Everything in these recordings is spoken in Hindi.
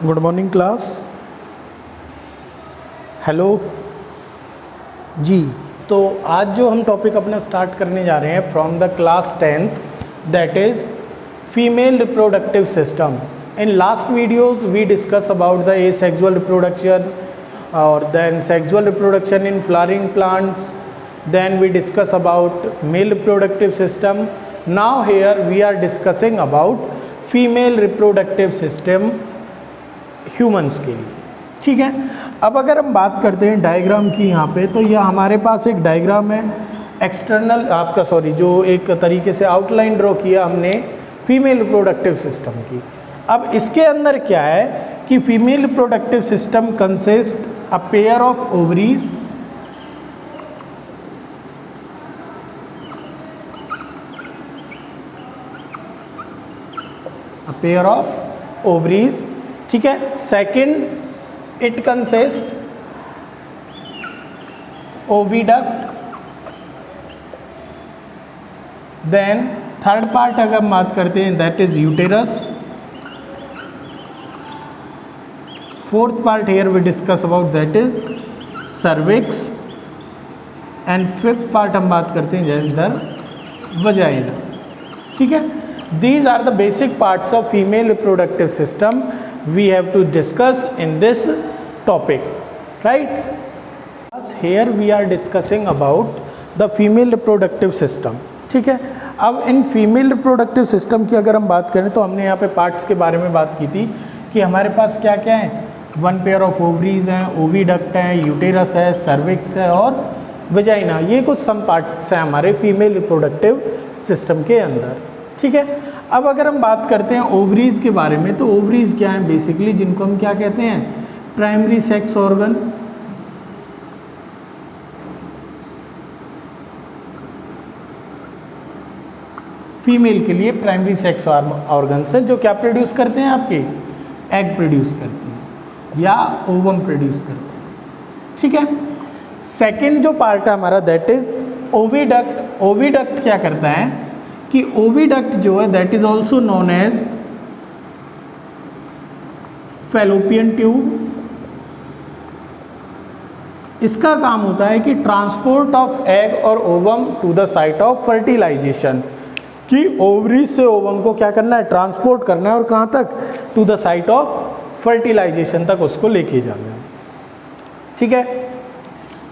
Good morning class. हेलो जी। तो आज जो हम टॉपिक अपना स्टार्ट करने जा रहे हैं from the class 10th, that is female reproductive system. In last videos we discuss about the asexual reproduction और then sexual reproduction in flowering plants, then we discuss about male reproductive system. Now here we are discussing about female reproductive system humans के लिए। ठीक है, अब अगर हम बात करते हैं डायग्राम की यहाँ पे, तो यह हमारे पास एक डायग्राम है एक्सटर्नल आपका जो एक तरीके से आउटलाइन ड्रॉ किया हमने फीमेल रिप्रोडक्टिव सिस्टम की। अब इसके अंदर क्या है कि female reproductive system consist a pair of ovaries, a pair of ovaries, ठीक है। Second it consist oviduct, then third part अगर हम बात करते हैं that is uterus, fourth part here we discuss about that is cervix, and fifth part हम बात करते हैं जेंडर वजाइना। ठीक है, these are the basic parts of female reproductive system we have to discuss in this topic, right? Here we are discussing about the female reproductive system. ठीक है, अब इन फीमेल रिप्रोडक्टिव सिस्टम की अगर हम बात करें तो हमने यहाँ पे पार्ट्स के बारे में बात की थी कि हमारे पास क्या क्या है, वन पेयर ऑफ ओवरीज हैं, ओविडक्ट है, यूटेरस है, सर्विक्स है और वजाइना। ये कुछ सम पार्ट्स हैं हमारे फीमेल रिप्रोडक्टिव सिस्टम के अंदर। ठीक है, अब अगर हम बात करते हैं ओवरीज के बारे में, तो ओवरीज क्या है बेसिकली, जिनको हम क्या कहते हैं, प्राइमरी सेक्स ऑर्गन। फीमेल के लिए प्राइमरी सेक्स ऑर्गन्स हैं जो क्या प्रोड्यूस करते हैं, आपके एग प्रोड्यूस करते हैं या ओवम प्रोड्यूस करते हैं। ठीक है, सेकेंड जो पार्ट है हमारा दैट इज ओविडक्ट। ओविडक्ट क्या करता है कि ओविडक्ट जो है that is also known as fallopian tube. इसका काम होता है कि ट्रांसपोर्ट ऑफ एग और ovum to the site of fertilisation, कि ओवरी से ओवम को क्या करना है, ट्रांसपोर्ट करना है और कहाँ तक, to the site of fertilisation तक उसको लेके जाना है। ठीक है,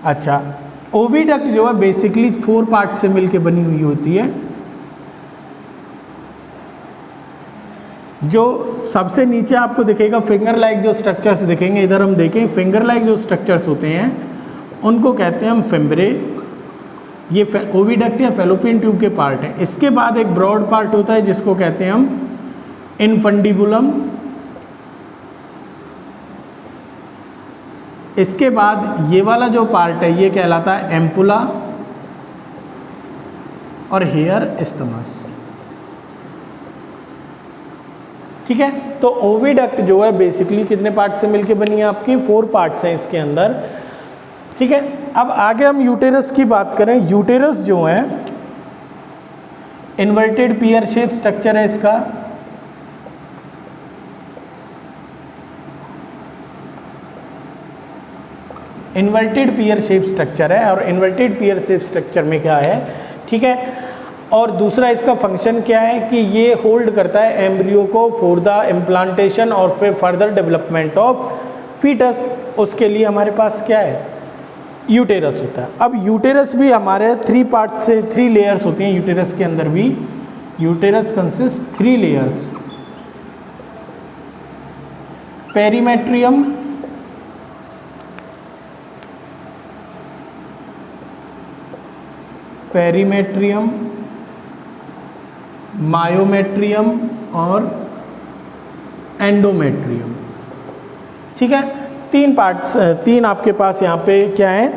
अच्छा, ओविडक्ट जो है बेसिकली 4 पार्ट से मिलके बनी हुई होती है। जो सबसे नीचे आपको दिखेगा फिंगर लाइक जो स्ट्रक्चर्स दिखेंगे, इधर हम देखें फिंगर लाइक जो स्ट्रक्चर्स होते हैं उनको कहते हैं हम फिम्ब्रे। ये ओविडक्ट या फैलोपियन ट्यूब के पार्ट हैं। इसके बाद एक ब्रॉड पार्ट होता है जिसको कहते हैं हम इनफंडिबुलम। इसके बाद ये वाला जो पार्ट है ये कहलाता है एम्पुला और हेयर इस्थमस। ठीक है, तो ओविडक्ट जो है बेसिकली कितने पार्ट से मिलके बनी है, आपकी 4 पार्ट्स हैं इसके अंदर। ठीक है, अब आगे हम यूटेरस की बात करें। यूटेरस जो है इन्वर्टेड पियर शेप स्ट्रक्चर है इसका। इन्वर्टेड पियर शेप स्ट्रक्चर है और इन्वर्टेड पियर शेप स्ट्रक्चर में क्या है, ठीक है, और दूसरा इसका फंक्शन क्या है कि ये होल्ड करता है एम्ब्रियो को फॉर द इम्प्लांटेशन और फिर फर्दर डेवलपमेंट ऑफ फीटस। उसके लिए हमारे पास क्या है, यूटेरस होता है। अब यूटेरस भी हमारे 3 पार्ट से 3 लेयर्स होती हैं यूटेरस के अंदर भी। Uterus consist 3 layers, perimetrium, perimetrium, myometrium और एंडोमेट्रियम। ठीक है, 3 पार्ट्स, 3 आपके पास यहाँ पे क्या है,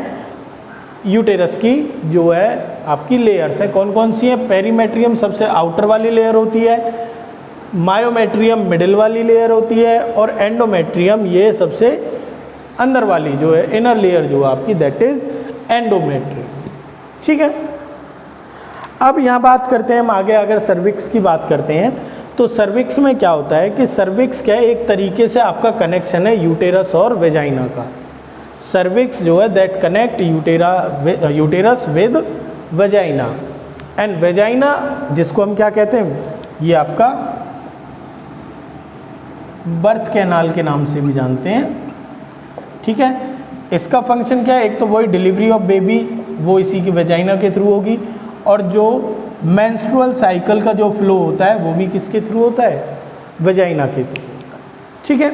यूटेरस की जो है आपकी लेयर्स है। कौन कौन सी है, पेरीमेट्रियम सबसे आउटर वाली लेयर होती है, मायोमेट्रियम मिडिल वाली लेयर होती है और एंडोमेट्रियम ये सबसे अंदर वाली जो है इनर लेयर जो है आपकी दैट इज एंडोमेट्रियम। ठीक है, अब यहाँ बात करते हैं हम आगे, अगर सर्विक्स की बात करते हैं तो सर्विक्स में क्या होता है कि सर्विक्स क्या है, एक तरीके से आपका कनेक्शन है यूटेरस और वेजाइना का। सर्विक्स जो है that connect uterus with vagina, and vagina जिसको हम क्या कहते हैं, ये आपका बर्थ कैनाल के नाम से भी जानते हैं, ठीक है। इसका फंक्शन क्या है, एक तो वही डिलीवरी ऑफ बेबी वो इसी की वेजाइना के थ्रू होगी, और जो मेंस्ट्रुअल साइकिल का जो फ्लो होता है वो भी किसके थ्रू होता है, वेजाइना के थ्रू होता है, ठीक है।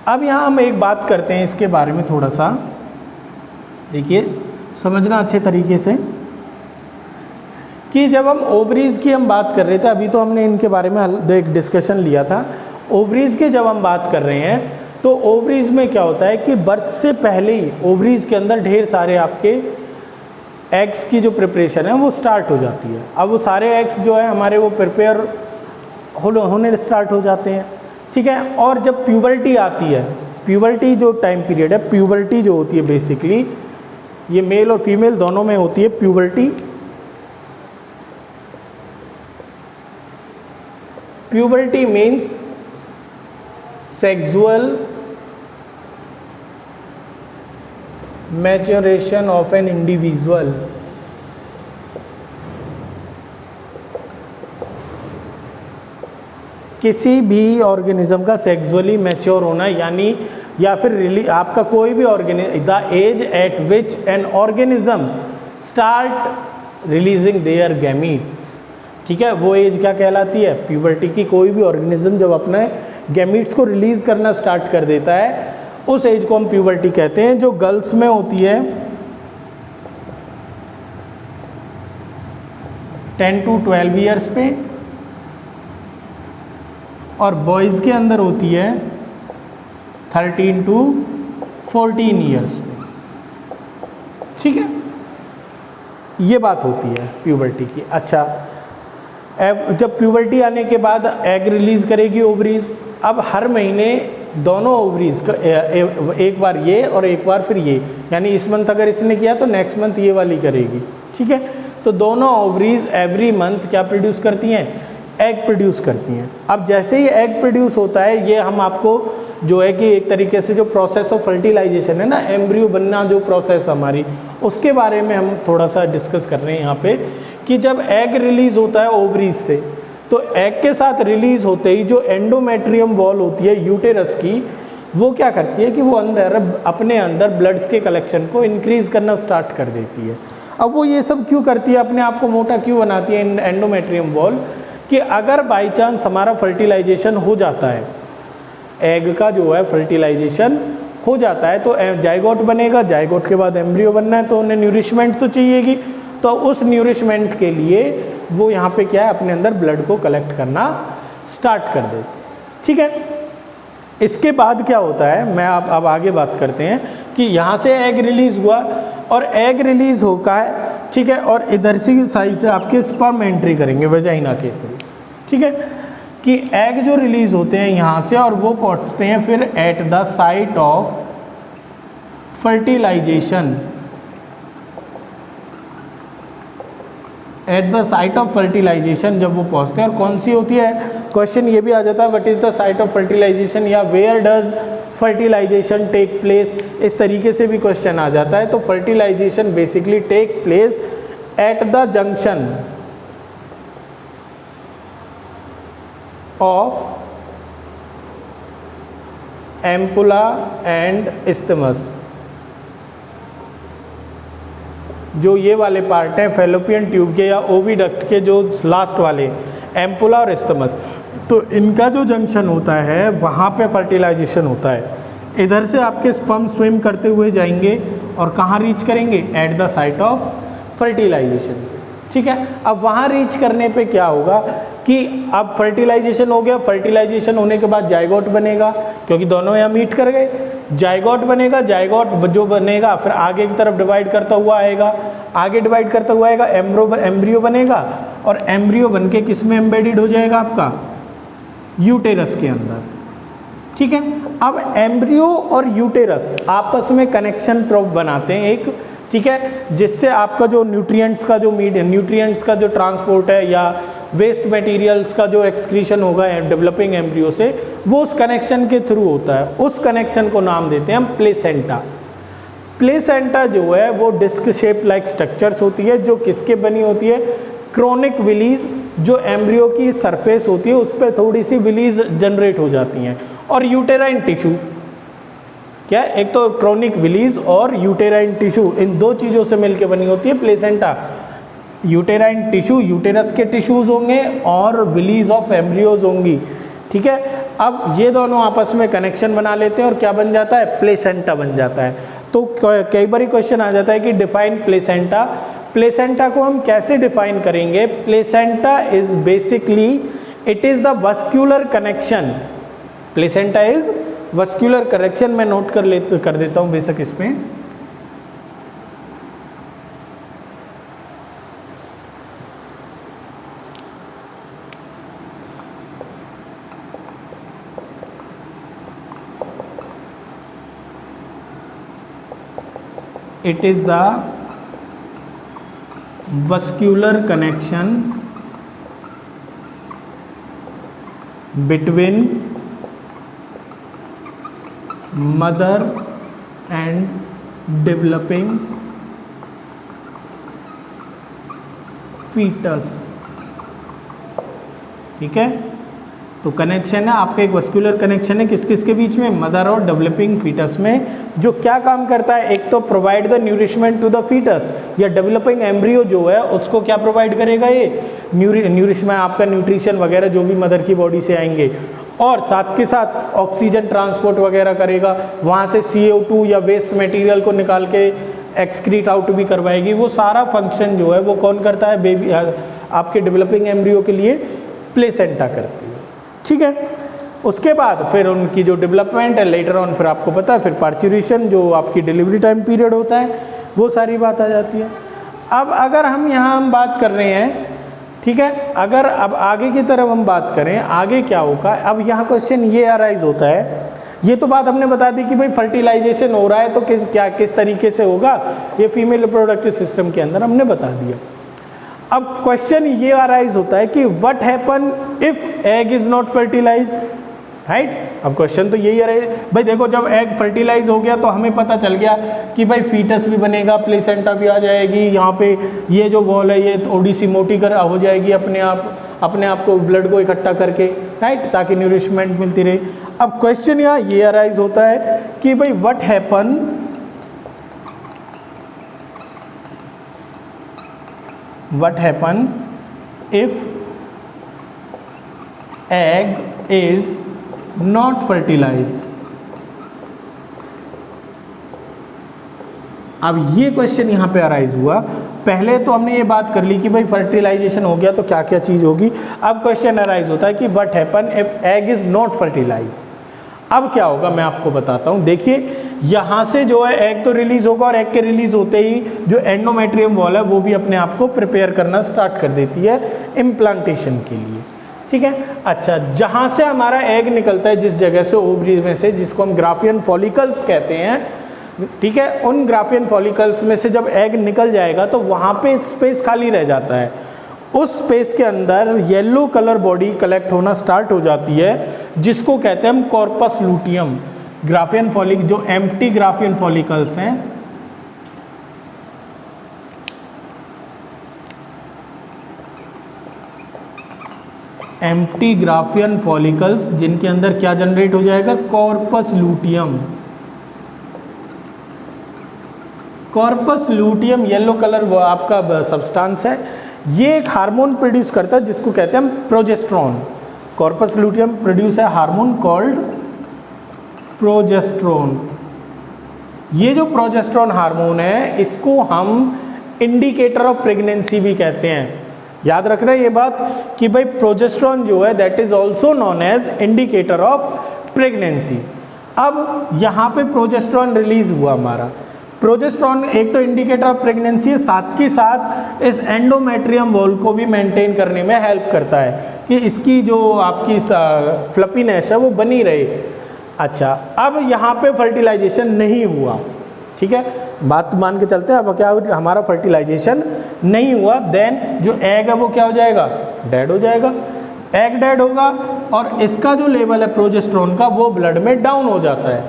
अब यहाँ हम एक बात करते हैं इसके बारे में थोड़ा सा, देखिए समझना अच्छे तरीके से, कि जब हम ओवरीज की हम बात कर रहे थे, अभी तो हमने इनके बारे में एक डिस्कशन लिया था, ओवरीज की जब हम बात कर रहे हैं तो ओवरीज में क्या होता है कि बर्थ से पहले ही ओवरीज के अंदर ढेर सारे आपके एग्स की जो प्रिपरेशन है वो स्टार्ट हो जाती है। अब वो सारे एग्स जो है हमारे वो प्रिपेयर होने स्टार्ट हो जाते हैं, ठीक है। और जब प्यूबर्टी आती है, प्यूबर्टी जो टाइम पीरियड है, प्यूबर्टी जो होती है बेसिकली ये मेल और फीमेल दोनों में होती है puberty. Puberty means sexual maturation of an individual. किसी भी ऑर्गेनिज्म का सेक्सुअली मैच्योर होना, यानी या फिर आपका कोई भी organism, the age at which an organism start releasing their gametes, ठीक है, वो एज क्या कहलाती है, प्यूबर्टी की। कोई भी ऑर्गेनिज्म जब अपने गैमीट्स को रिलीज करना स्टार्ट कर देता है उस एज को हम प्यूबर्टी कहते हैं, जो गर्ल्स में होती है 10 to 12 ईयर्स पे, और बॉयज़ के अंदर होती है 13 to 14 ईयर्स पे, ठीक है। ये बात होती है प्यूबर्टी की। अच्छा, जब प्यूबर्टी आने के बाद एग रिलीज करेगी ओवरीज। अब हर महीने दोनों ओवरीज का एक बार ये और एक बार फिर ये, यानी इस मंथ अगर इसने किया तो नेक्स्ट मंथ ये वाली करेगी, ठीक है। तो दोनों ओवरीज एवरी मंथ क्या प्रोड्यूस करती हैं, एग प्रोड्यूस करती हैं। अब जैसे ही एग प्रोड्यूस होता है, ये हम आपको जो है कि एक तरीके से जो प्रोसेस ऑफ फर्टिलाइजेशन है ना, एम्ब्रियो बनना जो प्रोसेस हमारी, उसके बारे में हम थोड़ा सा डिस्कस कर रहे हैं यहाँ पे, कि जब एग रिलीज होता है ओवरीज से, तो एग के साथ रिलीज होते ही जो एंडोमेट्रियम वॉल होती है यूटेरस की, वो क्या करती है कि वो अंदर अपने अंदर ब्लड्स के कलेक्शन को इंक्रीज करना स्टार्ट कर देती है। अब वो ये सब क्यों करती है, अपने आप को मोटा क्यों बनाती है एंडोमेट्रियम वॉल, कि अगर बाई चांस हमारा फर्टिलाइजेशन हो जाता है, एग का जो है फर्टिलाइजेशन हो जाता है, तो जाइगोट बनेगा, जाइगोट के बाद एम्ब्रियो बनना है, तो उन्हें न्यूरिशमेंट तो चाहिएगी, तो उस न्यूरिशमेंट के लिए वो यहाँ पे क्या है, अपने अंदर ब्लड को कलेक्ट करना स्टार्ट कर देते हैं, ठीक है। इसके बाद क्या होता है, मैं आप अब आगे बात करते हैं कि यहाँ से एग रिलीज हुआ, और एग रिलीज होगा है, ठीक है, और इधर से साइड से आपके स्पर्म एंट्री करेंगे वेजाइना के थ्रू, ठीक है, कि एग जो रिलीज होते हैं यहाँ से, और वो पहुँचते हैं फिर at the site of fertilisation, at the site of fertilisation जब वो पहुँचते हैं। और कौन सी होती है, क्वेश्चन ये भी आ जाता है, what is the site of fertilization, या where does fertilization take place, इस तरीके से भी क्वेश्चन आ जाता है। तो fertilization basically take place at the junction of ampulla and isthmus, जो ये वाले पार्ट हैं फैलोपियन ट्यूब के या ओविडक्ट के, जो लास्ट वाले एम्पुला और इस्थमस, तो इनका जो जंक्शन होता है वहाँ पे फर्टिलाइजेशन होता है। इधर से आपके स्पर्म स्विम करते हुए जाएंगे और कहाँ रीच करेंगे, at the site of fertilisation, ठीक है। अब वहाँ रीच करने पे क्या होगा कि अब फर्टिलाइजेशन हो गया, फर्टिलाइजेशन होने के बाद जाइगोट बनेगा, क्योंकि दोनों यहाँ मीट कर गए, जाइगोट बनेगा, जाइगोट जो बनेगा फिर आगे की तरफ डिवाइड करता हुआ आएगा, आगे डिवाइड करता हुआ आएगा, एम्ब्रियो बनेगा, और एम्ब्रियो बन के किस में एम्बेडेड हो जाएगा, आपका यूटेरस के अंदर, ठीक है। अब एम्ब्रियो और यूटेरस आपस में कनेक्शन बनाते हैं एक, ठीक है, जिससे आपका जो न्यूट्रिएंट्स का जो ट्रांसपोर्ट है, या वेस्ट मटेरियल्स का जो एक्सक्रीशन होगा डेवलपिंग एम्ब्रियो से, वो उस कनेक्शन के थ्रू होता है। उस कनेक्शन को नाम देते हैं हम प्लेसेंटा। प्लेसेंटा जो है वो डिस्क शेप लाइक स्ट्रक्चर्स होती है, जो किसके बनी होती है, क्रोनिक विलीज, जो एम्ब्रियो की सरफेस होती है उस पर थोड़ी सी विलीज जनरेट हो जाती हैं, और यूटेराइन टिश्यू, क्या एक तो क्रोनिक विलीज और यूटेराइन टिश्यू, इन दो चीज़ों से मिलकर बनी होती है प्लेसेंटा। यूटेराइन टिश्यू, यूटेरस के टिश्यूज होंगे और विलीज ऑफ एम्ब्रियोज होंगी, ठीक है। अब ये दोनों आपस में कनेक्शन बना लेते हैं और क्या बन जाता है, प्लेसेंटा बन जाता है। तो कई बार क्वेश्चन आ जाता है कि डिफाइन प्लेसेंटा। प्लेसेंटा को हम कैसे डिफाइन करेंगे, placenta is basically it is the vascular connection, placenta is vascular connection. मैं नोट कर देता हूँ बेशक इसमें, it is the vascular connection between mother and developing fetus, ठीक है। तो कनेक्शन है आपका, एक वस्कुलर कनेक्शन है किस किस के बीच में, मदर और डेवलपिंग फीटस में, जो क्या काम करता है, एक तो provide the nourishment to the foetus, या डेवलपिंग एम्ब्रियो जो है उसको क्या प्रोवाइड करेगा, ये न्यूरिशमेंट, आपका न्यूट्रिशन वगैरह जो भी मदर की बॉडी से आएंगे, और साथ के साथ ऑक्सीजन ट्रांसपोर्ट वगैरह करेगा, वहाँ से CO2 या वेस्ट मटेरियल को निकाल के एक्सक्रीट आउट भी करवाएगी। वो सारा फंक्शन जो है वो कौन करता है, बेबी आपके डेवलपिंग एम्ब्रियो के लिए प्लेसेंटा करती है, ठीक है। उसके बाद फिर उनकी जो डेवलपमेंट है लेटर ऑन, फिर आपको पता है फिर पार्चुरेशन जो आपकी डिलीवरी टाइम पीरियड होता है, वो सारी बात आ जाती है। अब अगर हम बात कर रहे हैं, ठीक है, अगर अब आगे की तरफ हम बात करें, आगे क्या होगा, अब यहाँ क्वेश्चन ये अराइज होता है, ये तो बात हमने बता दी कि भाई फर्टिलाइजेशन हो रहा है तो किस तरीके से होगा, ये फीमेल रिप्रोडक्टिव सिस्टम के अंदर हमने बता दिया। अब क्वेश्चन ये अराइज होता है कि what happen if egg is not fertilise, right. अब क्वेश्चन तो यही है भाई, देखो जब एग फर्टिलाइज हो गया तो हमें पता चल गया कि भाई फीटस भी बनेगा, प्लेसेंटा भी आ जाएगी, यहाँ पे ये जो वॉल है ये थोड़ी सी मोटी कर हो जाएगी अपने आप को ब्लड को इकट्ठा करके, राइट, ताकि न्यूरिशमेंट मिलती रहे। अब क्वेश्चन यहाँ ये अराइज होता है कि भाई what happen if egg is not fertilise. अब ये क्वेश्चन यहाँ पे अराइज हुआ। पहले तो हमने ये बात कर ली कि भाई फर्टिलाइजेशन हो गया तो क्या क्या चीज़ होगी। अब क्वेश्चन अराइज होता है कि what happen if egg is not fertilise. अब क्या होगा मैं आपको बताता हूँ। देखिए यहाँ से जो है एग तो रिलीज होगा, और एग के रिलीज होते ही जो एंडोमेट्रियम वॉल है वो भी अपने आप को प्रिपेयर करना स्टार्ट कर देती है इम्प्लांटेशन के लिए, ठीक है। अच्छा, जहाँ से हमारा एग निकलता है, जिस जगह से ओवरी में से, जिसको हम ग्राफियन फॉलिकल्स कहते हैं, ठीक है, उन ग्राफियन फॉलिकल्स में से जब एग निकल जाएगा तो वहाँ पे स्पेस खाली रह जाता है। उस स्पेस के अंदर येलो कलर बॉडी कलेक्ट होना स्टार्ट हो जाती है, जिसको कहते हैं हम कॉर्पस लूटियम। ग्राफियन फॉलिक जो एम्प्टी ग्राफियन फॉलिकल्स हैं, एम्प्टी ग्राफियन फॉलिकल्स जिनके अंदर क्या जनरेट हो जाएगा, corpus luteum. Corpus luteum yellow colour वो आपका सब्सटेंस है, ये एक हार्मोन प्रोड्यूस करता है जिसको कहते हैं हम प्रोजेस्टेरोन। कॉर्पस लूटियम प्रोड्यूस है हार्मोन कॉल्ड प्रोजेस्टेरोन। ये जो प्रोजेस्टेरोन हार्मोन है इसको हम इंडिकेटर ऑफ प्रेगनेंसी भी कहते हैं। याद रखना ये बात कि भाई प्रोजेस्टेरोन जो है that is also known as indicator of pregnancy. अब यहाँ पे प्रोजेस्टेरोन रिलीज हुआ हमारा। प्रोजेस्टेरोन एक तो इंडिकेटर ऑफ प्रेगनेंसी है, साथ के साथ इस एंडोमेट्रियम वॉल को भी मेंटेन करने में हेल्प करता है कि इसकी जो आपकी फ्लफीनेस है वो बनी रहे। अच्छा, अब यहाँ पे फर्टिलाइजेशन नहीं हुआ, ठीक है। बात मान के चलते हैं। अब क्या हमारा फर्टिलाइजेशन नहीं हुआ, देन जो एग है वो क्या हो जाएगा, डेड हो जाएगा। एग डेड होगा और इसका जो लेवल है प्रोजेस्टेरोन का वो ब्लड में डाउन हो जाता है,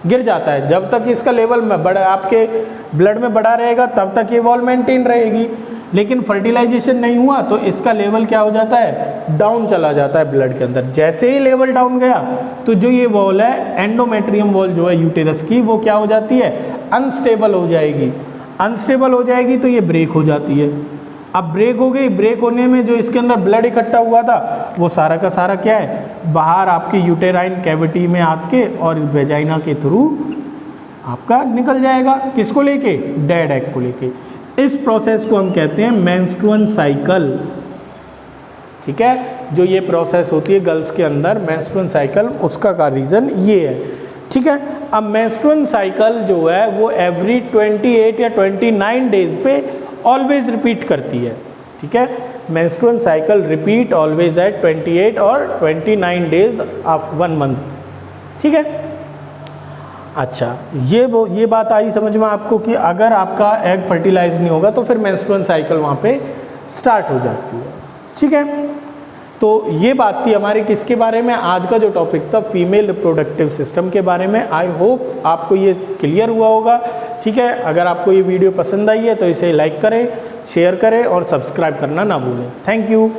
गिर जाता है। जब तक इसका लेवल में बढ़ा, आपके ब्लड में बढ़ा रहेगा तब तक ये वॉल मेंटेन रहेगी, लेकिन फर्टिलाइजेशन नहीं हुआ तो इसका लेवल क्या हो जाता है, डाउन चला जाता है ब्लड के अंदर। जैसे ही लेवल डाउन गया तो जो ये वॉल है, एंडोमेट्रियम वॉल जो है यूटेरस की, वो क्या हो जाती है, अनस्टेबल हो जाएगी। अनस्टेबल हो जाएगी तो ये ब्रेक हो जाती है। अब ब्रेक हो गई, ब्रेक होने में जो इसके अंदर ब्लड इकट्ठा हुआ था वो सारा का सारा क्या है, बाहर आपकी यूटेराइन कैविटी में आके और वेजाइना के थ्रू आपका निकल जाएगा। किसको लेके, डेड एग को लेके। इस प्रोसेस को हम कहते हैं मेंस्ट्रुअल साइकिल। ठीक है, जो ये प्रोसेस होती है गर्ल्स के अंदर मेंस्ट्रुअल साइकिल, उसका का रीज़न ये है। ठीक है, अब मेंस्ट्रुअल साइकिल जो है वो एवरी 28 या 29 डेज पे ऑलवेज रिपीट करती है। ठीक है, menstrual cycle repeat always at 28 और 29 डेज ऑफ 1 मंथ। ठीक है, अच्छा ये बात आई समझ में आपको कि अगर आपका एग फर्टिलाइज नहीं होगा तो फिर मेंस्ट्रुअल साइकिल वहाँ पे स्टार्ट हो जाती है। ठीक है, तो ये बात थी हमारे किसके बारे में, आज का जो टॉपिक था फीमेल रिप्रोडक्टिव सिस्टम के बारे में। आई होप आपको ये क्लियर हुआ होगा। ठीक है, अगर आपको ये वीडियो पसंद आई है तो इसे लाइक करें, शेयर करें और सब्सक्राइब करना ना भूलें। Thank you.